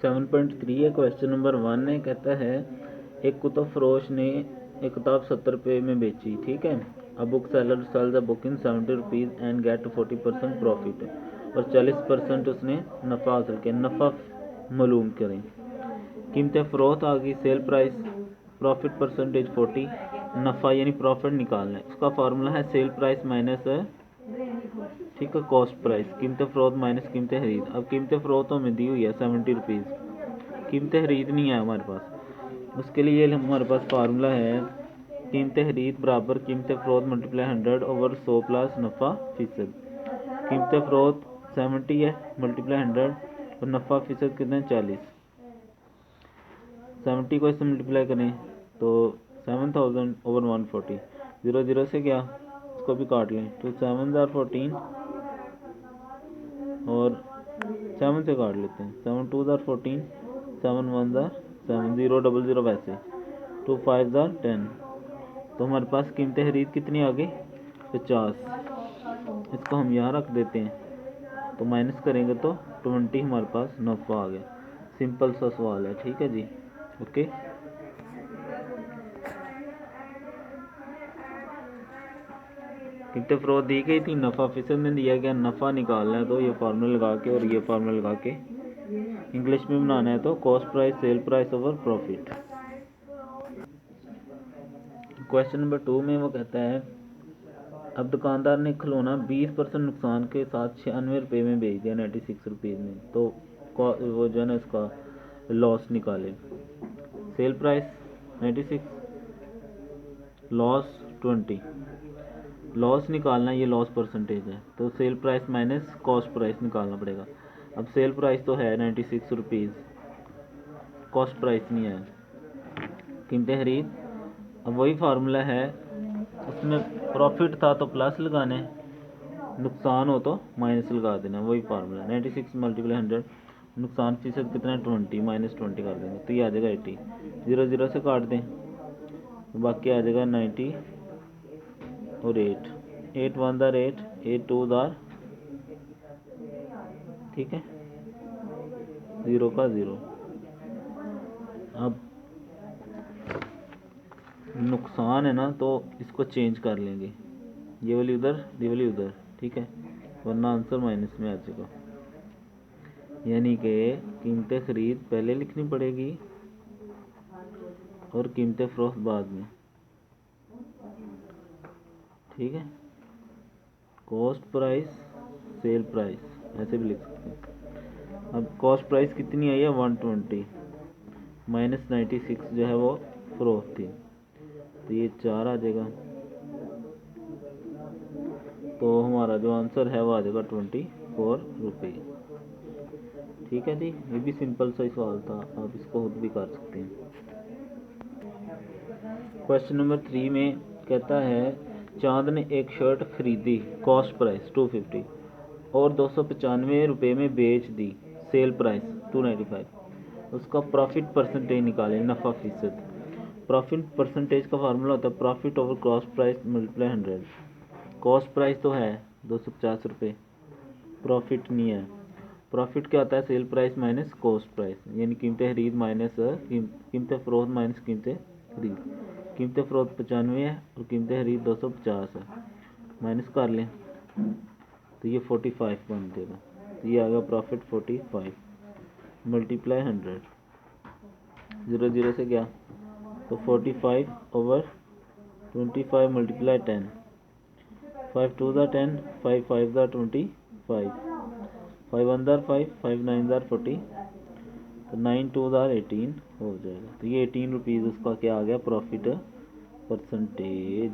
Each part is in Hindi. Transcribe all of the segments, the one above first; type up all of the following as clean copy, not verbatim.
7.3 है। क्वेश्चन नंबर 1 है, कहता है एक कुतुब फरोश ने एक किताब 70 रुपये में बेची, ठीक है। अब book seller sell the book in 70 rupees and get 40% profit, और 40% उसने नफ़ा हासिल किया। नफ़ा मालूम करें। कीमत फ़रोख्त आ गई, सेल प्राइस, प्रॉफिट परसेंटेज 40, नफ़ा यानी प्रॉफिट निकालना है। उसका फार्मूला है सेल प्राइस माइनस, ठीक है, कॉस्ट प्राइस, कीमत फ़रोख्त माइनस कीमत खरीद। अब कीमत फ़रोख्त हमें दी हुई है 70 रुपीज़, कीमत खरीद नहीं है हमारे पास। उसके लिए हमारे पास फार्मूला है कीमत खरीद बराबर कीमत फ़रोख्त मल्टीप्लाई 100 ओवर 100 प्लस नफ़ा फ़ीसद। कीमत फ़रोख्त 70 है, मल्टीप्लाई 100 और नफ़ा फ़ीसद कितना है 40। 70 को इससे मल्टीप्लाई करें तो 7000 ओवर 140, 0 0 से क्या, इसको भी काट लें तो 7 * 14 और 7 से काट लेते हैं, 7 2 * 14, 7 1 7, 0 0 0 वैसे, 2 5 10। तो हमारे पास कीमत खरीद कितनी आ गई 50। इसको हम यहाँ रख देते हैं तो माइनस करेंगे तो 20 हमारे पास नफ़ा आ गया। सिंपल सा सवाल है, ठीक है जी, ओके। कीमत फ़रोख्त दी गई थी, नफ़ा फ़ीसद में दिया गया, नफ़ा निकालना है तो ये फार्मूला लगा के और ये फार्मूला लगा के इंग्लिश में बनाना है तो cost price sale price over profit. Question number 2 में वो कहता है अब दुकानदार ने खिलौना 20% नुकसान के साथ 96 रुपये में बेच दिया 96 रुपीज़ में, तो वो जो है ना इसका लॉस निकाले। सेल प्राइस 96, लॉस 20, लॉस निकालना, ये लॉस परसेंटेज है तो sale price minus cost price निकालना पड़ेगा। अब सेल प्राइस तो है 96 रुपीज़, कॉस्ट प्राइस नहीं है। कीमत खरीद, अब वही फार्मूला है, उसमें प्रॉफिट था तो प्लस लगाने, नुकसान हो तो माइनस लगा देना, वही फार्मूला। 96 मल्टीप्लाई 100, नुकसान फ़ीसद कितना है 20, माइनस 20 कर देंगे तो ये आ जाएगा 80। 0 0 से काट दें तो बाकी आ जाएगा 90 और 8, 8 1 8, 8 2 ठीक है, 0 का 0। अब नुकसान है ना तो इसको चेंज कर लेंगे, ये वाली उधर, ये वाली उधर, ठीक है, वरना आंसर माइनस में आ जाएगा। यानी कि कीमत खरीद पहले लिखनी पड़ेगी और कीमत फ़रोख्त बाद में, ठीक है। कॉस्ट प्राइस सेल प्राइस ऐसे भी लिख सकते हैं। अब कॉस्ट प्राइस कितनी आई है 120, माइनस 96 जो है वो फ़रोख्त थी, तो ये 4 आ जाएगा, तो हमारा जो आंसर है वो आ जाएगा 24 रुपये, ठीक है जी। ये भी सिंपल सा सवाल था, आप इसको खुद भी कर सकते हैं। क्वेश्चन नंबर 3 में कहता है चांद ने एक शर्ट खरीदी, कॉस्ट प्राइस 250 और 295 रुपये में बेच दी, सेल प्राइस 295। उसका प्रॉफिट परसेंटेज निकालें, नफ़ा फ़ीसद। प्रॉफिट परसेंटेज का फार्मूला होता है profit over cost price multiply 100। Cost price तो है 250 रुपये, प्रॉफिट नहीं है। प्रॉफिट क्या होता है sale price minus cost price, यानी कीमत खरीद माइनस कीमत फ़रोख्त माइनस कीमत खरीद। कीमत फ़रोख्त 95 है और कीमत खरीद 250 है, माइनस कर लें तो ये 45 बन जाएगा, तो ये आ गया प्रॉफिट 45 मल्टीप्लाई 100, 0 0 से क्या, तो 45 ओवर 25 मल्टीप्लाई 10, 5 2 10, 5 5 25, 5 1 5, 5 9 40, तो 9 2 18 हो जाएगा, तो ये 18 रुपीज़ उसका क्या आ गया प्रॉफिट परसेंटेज,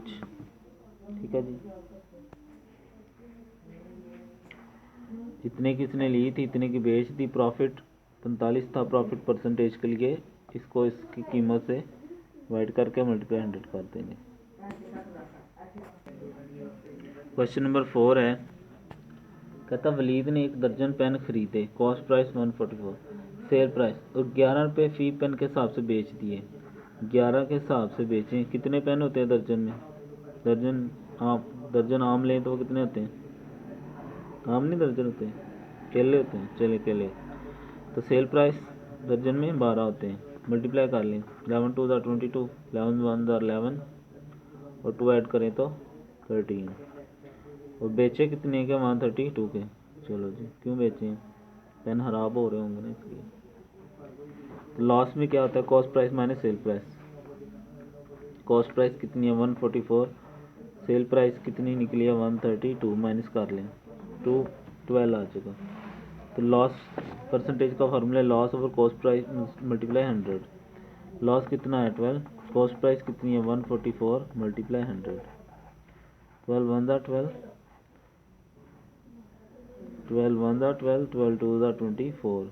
ठीक है जी। जितने की इसने ली थी इतने की बेच दी, प्रॉफिट 45 था प्रॉफिट परसेंटेज के लिए, इसको इसकी कीमत से डिवाइड करके मल्टीप्लाई 100 कर देंगे। क्वेश्चन नंबर 4 है, कहता वलीद ने एक दर्जन पेन खरीदे, कॉस्ट प्राइस 144, सेल प्राइस और 11 रुपये फ़ी पेन के हिसाब से बेच दिए। 11 के हिसाब से बेचें, कितने पेन होते हैं दर्जन में, दर्जन आम लें तो वो कितने होते हैं, आम नहीं दर्जन होते हैं, केले होते हैं, चले केले। तो सेल प्राइस दर्जन में 12 होते हैं, मल्टीप्लाई कर लें। 11 2 ज़ा 22, 11 1 ज़ा 11 और 2 ऐड करें तो 13। और बेचे कितने के? 132 के। चलो जी, क्यों बेचे? पेन खराब हो रहे होंगे ना इसलिए। तो लॉस में क्या होता है? Cost price minus sale price. Cost price कितनी है? 144। सेल प्राइस कितनी निकली है? 132। माइनस कर लें, 12 आ जाएगा। तो लॉस परसेंटेज का formula loss over cost price multiply 100। Loss कितना है? 12। कॉस्ट प्राइस कितनी है? 144 मल्टीप्लाई 100। 12 1 ज़ा 12, 12 1 ज़ा 12, 12 2 ज़ा 24,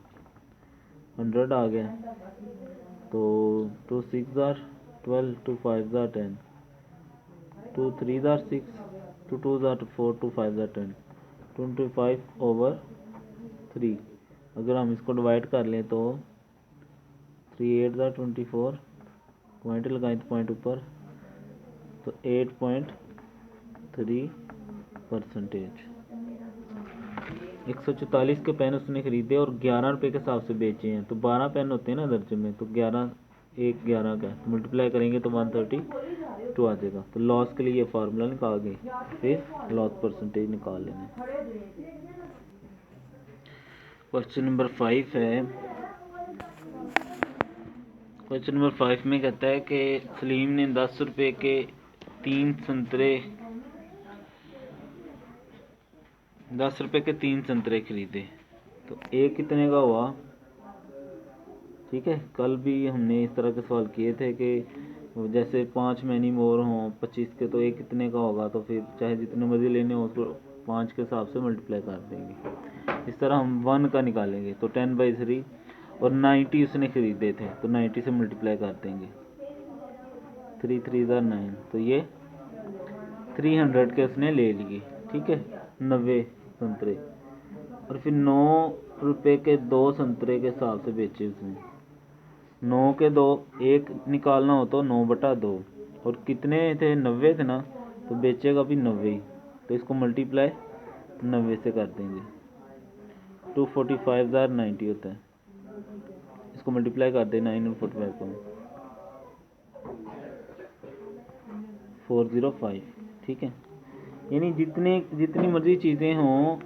100 आ गया। तो 2 6 ज़ा 12, 2 5 ज़ा 10, 2 3 ज़ा 6, 2 2 ज़ा 4, 2 5 ज़ा 10, 25/3। अगर हम इसको डिवाइड कर लें तो 3 8 ज़ा 24, पॉइंट लगाएं तो पॉइंट ऊपर, तो 8.3%। 144 के पेन उसने खरीदे और 11 रुपये के हिसाब से बेचे हैं। तो 12 पेन होते हैं ना दर्जन में, तो 11 11 का तो मल्टीप्लाई करेंगे तो 132 आ जाएगा। तो लॉस के लिए ये फार्मूला निकाल गए, फिर लॉस परसेंटेज निकाल लेना। क्वेश्चन नंबर 5 है। क्वेश्चन नंबर 5 में कहता है कि सलीम ने 10 रुपये के 3 संतरे 10 रुपये के 3 संतरे खरीदे। तो एक कितने का हुआ? ठीक है, कल भी हमने इस तरह के सवाल किए थे कि जैसे 5 मैनी मोर हों 25 के, तो एक कितने का होगा? तो फिर चाहे जितने मर्जी लेने हो उसको 5 के हिसाब से मल्टीप्लाई कर देंगे। इस तरह हम 1 का निकालेंगे तो 10/3, और 90 उसने खरीदे थे तो 90 से मल्टीप्लाई कर देंगे। 3 3 ज़ा 9, तो ये 300 के उसने ले लिए। ठीक है, 90 संतरे। और फिर 9 रुपये के 2 संतरे के हिसाब से बेचे उसने। 9 के 2, एक निकालना हो तो 9/2, और कितने थे? 90 थे ना, तो बेचेगा भी 90 ही, तो इसको मल्टीप्लाई 90 से कर देंगे। 245 ज़ा 90 होता है, इसको मल्टीप्लाई कर दे 9 और 45 को, 405। ठीक है, यानी जितनी मर्जी चीज़ें हों,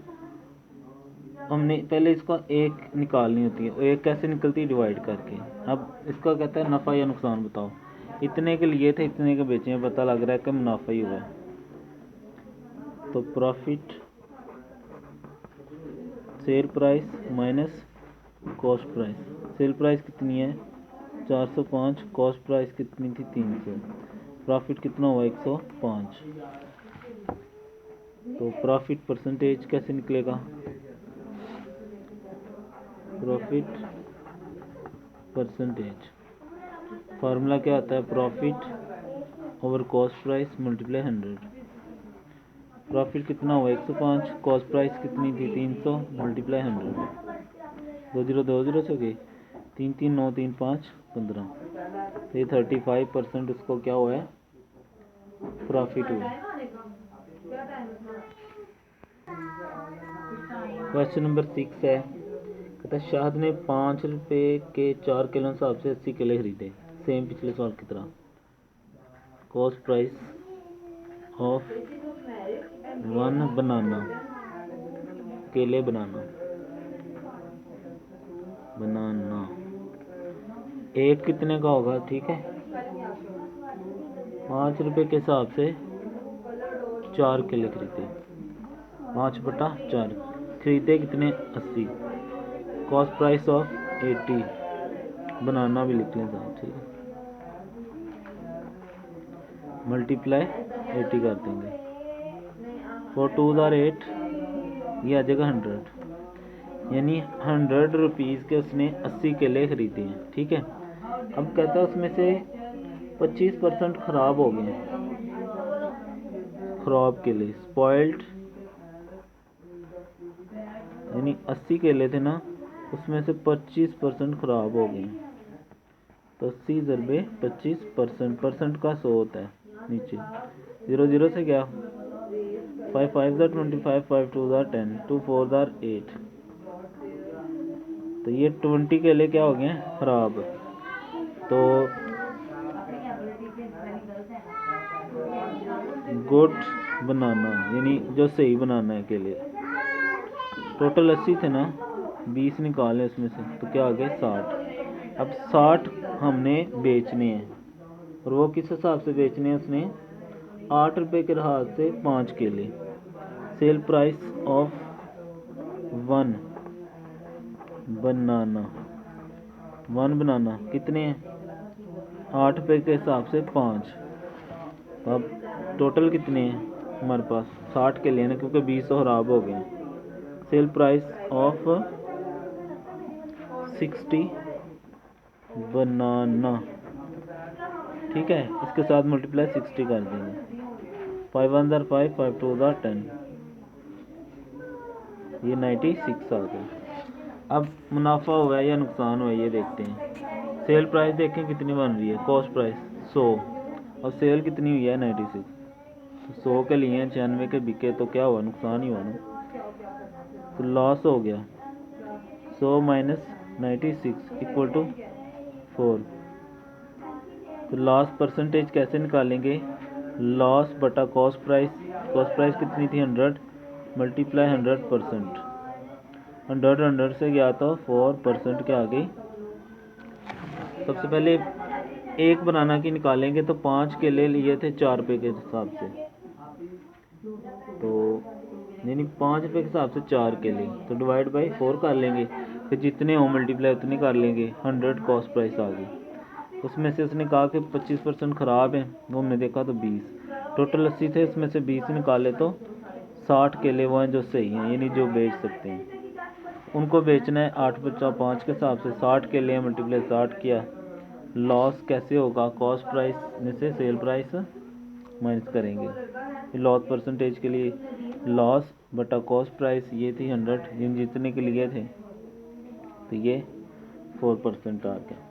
हमने पहले इसका एक निकालनी होती है। एक कैसे निकलती है? डिवाइड करके। अब इसका कहता है नफ़ा या नुकसान बताओ। इतने के लिए थे, इतने के बेचे हैं, पता लग रहा है कि मुनाफा ही हुआ है। तो profit sale price minus cost price. Sale price कितनी है? 405। कॉस्ट प्राइस कितनी थी? 300। प्रॉफिट कितना हुआ? 105। तो प्रॉफिट परसेंटेज कैसे निकलेगा? प्रॉफिट परसेंटेज फार्मूला क्या आता है? Profit over cost price multiply 100। Profit कितना हुआ? 105। कॉस्ट प्राइस कितनी थी? 300 मल्टीप्लाई 100। 2 0 2 0 से गई, 3 3 9 3 5 15। तो ये 35% उसको क्या हुआ है? प्रॉफिट हुआ। क्वेश्चन नंबर 6 है। कहता है शाहद ने 5 रुपये के 4 किलो हिसाब से 80 केले खरीदे, सेम पिछले सवाल की तरह। कॉस्ट प्राइस ऑफ 1 बनाना, केले बनाना एक कितने का होगा? ठीक है, 5 रुपये के हिसाब से 4 केले खरीदे, 5/4 खरीदे कितने? 80। कॉस्ट प्राइस ऑफ 80, बनाना भी लिख लें साहब। ठीक है, मल्टीप्लाई 80 कर देंगे। 4 2 ज़ा 8, ये आ जाएगा 100। यानी 100 रुपीज़ के उसने 80 केले खरीदे हैं। ठीक है, अब कहता है उसमें से 25% ख़राब हो गए, ख़राब केले, स्पॉइल्ड। यानी 80 केले थे ना, उसमें से 25% ख़राब हो गए। तो 80 ज़रबे 25%, परसेंट का 100 होता है नीचे। 0 0 से क्या? 5 5 ज़ा 25, 5 2 ज़ा 10, 2 4 ज़ा 8, तो ये 20 केले क्या हो गए हैं, ख़राब। तो गुड बनाना यानी जो सही बनाना है केले, टोटल 80 थे ना, 20 निकाले उसमें से, तो क्या आ गए 60। अब 60 हमने बेचने हैं, और वो किस हिसाब से बेचने हैं, उसने 8 रुपये के हाथ से 5 केले। सेल प्राइस ऑफ 1 बनाना, 1 बनाना कितने हैं, 8 रुपये के हिसाब से 5। तो अब टोटल कितने हैं हमारे पास, 60 केले हैं ना, क्योंकि 20 तो ख़राब हो गए हैं। सेल प्राइस ऑफ 60 बनाना, ठीक है, इसके साथ मल्टीप्लाई 60 कर देंगे। 5 1 ज़ार 5, 5 2 ज़ार 10, ये 96 आ गया। अब मुनाफा हुआ है या नुकसान हुआ है ये देखते हैं। सेल प्राइस देखें कितनी बन रही है, कॉस्ट प्राइस 100, और सेल कितनी हुई है 96। तो 100 के लिए 96 के बिके तो क्या हुआ, नुकसान ही हुआ ना, तो लॉस हो गया। 100 माइनस 96 इक्वल टू 4। तो लॉस परसेंटेज कैसे निकालेंगे, लॉस बटा कॉस्ट प्राइस, कॉस्ट प्राइस कितनी थी 100 मल्टीप्लाई 100%, 100 से गया तो 4% क्या आ गई। सबसे पहले एक बनाना की निकालेंगे तो 5 केले लिए थे 4 रुपये के हिसाब से, तो यानी 5 रुपये के हिसाब से 4 केले, तो डिवाइड बाई 4 कर लेंगे, फिर जितने हो मल्टीप्लाई उतने कर लेंगे। 100 कॉस्ट प्राइस आ गई। उसमें से उसने कहा कि 25% ख़राब है, वो हमने देखा तो 20, टोटल 80 थे, उसमें से 20 निकाले तो 60 केले वो हैं जो सही हैं, यानी जो बेच सकते हैं। उनको बेचना है 8 बचा 5 के हिसाब से, 60 के लिए मल्टीप्लाई 60 किया। लॉस कैसे होगा, कॉस्ट प्राइस में से सेल प्राइस माइनस करेंगे। लॉस परसेंटेज के लिए लॉस बटा कॉस्ट प्राइस, ये थी 100 जिन जितने के लिए थे, तो ये 4% आ गया।